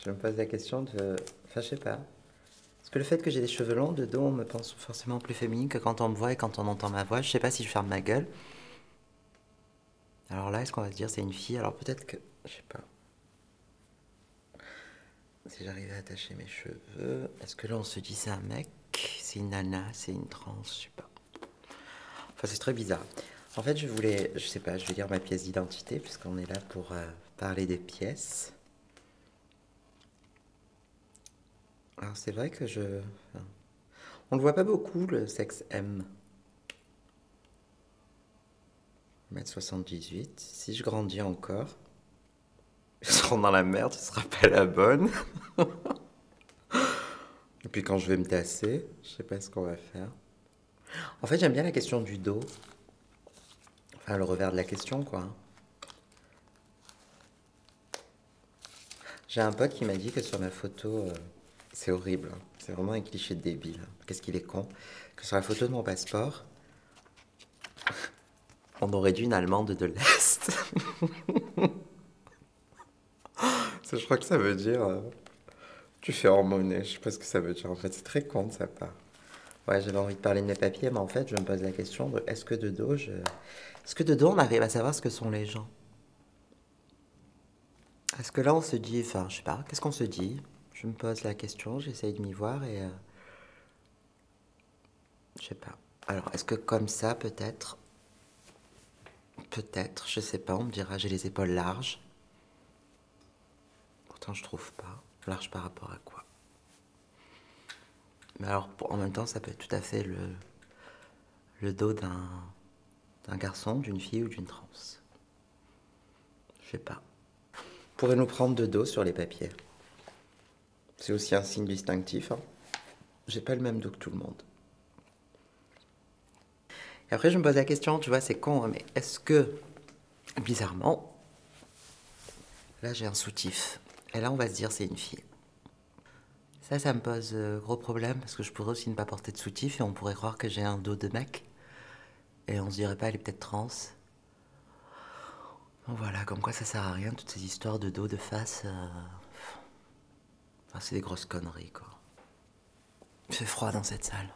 Je me pose la question de... Enfin, je sais pas. Parce que le fait que j'ai des cheveux longs, de dos, on me pense forcément plus féminine que quand on me voit et quand on entend ma voix. Je sais pas si je ferme ma gueule. Alors là, est-ce qu'on va se dire c'est une fille? Alors peut-être que... Je sais pas. Si j'arrivais à attacher mes cheveux... Est-ce que là, on se dit c'est un mec? C'est une nana? C'est une trans? Je sais pas. Enfin, c'est très bizarre. En fait, je voulais... Je sais pas, je vais lire ma pièce d'identité puisqu'on est là pour parler des pièces. Alors c'est vrai que je... enfin, on le voit pas beaucoup, le sexe M. 1m78. Si je grandis encore, je serai dans la merde, ce sera pas la bonne. Et puis quand je vais me tasser, je sais pas ce qu'on va faire. En fait, j'aime bien la question du dos. Enfin, le revers de la question, quoi. J'ai un pote qui m'a dit que sur ma photo, c'est horrible, hein. C'est vraiment un cliché de débile. Qu'est-ce qu'il est con. Que sur la photo de mon passeport, on aurait dû une Allemande de l'Est. Je crois que ça veut dire... tu fais hormoner, je sais pas ce que ça veut dire. En fait, c'est très con de sa part. Ouais, j'avais envie de parler de mes papiers, mais en fait, je me pose la question de est-ce que de dos, est-ce que de dos, on arrive à savoir ce que sont les gens? Est-ce que là, on se dit, enfin, je sais pas, qu'est-ce qu'on se dit? Je me pose la question, j'essaye de m'y voir et... je sais pas. Alors, est-ce que comme ça, peut-être, je sais pas, on me dira j'ai les épaules larges. Pourtant, je trouve pas. Large par rapport à quoi? Mais alors, en même temps, ça peut être tout à fait le dos d'un garçon, d'une fille ou d'une trans. Je sais pas. Pourrait nous prendre de dos sur les papiers. C'est aussi un signe distinctif, hein. J'ai pas le même dos que tout le monde. Et après, je me pose la question, tu vois, c'est con, hein, mais est-ce que, bizarrement, là j'ai un soutif, et là on va se dire c'est une fille. Ça me pose gros problème, parce que je pourrais aussi ne pas porter de soutif, et on pourrait croire que j'ai un dos de mec, et on se dirait pas, elle est peut-être trans. Donc voilà, comme quoi ça sert à rien, toutes ces histoires de dos, de face, enfin, c'est des grosses conneries, quoi. Il fait froid dans cette salle.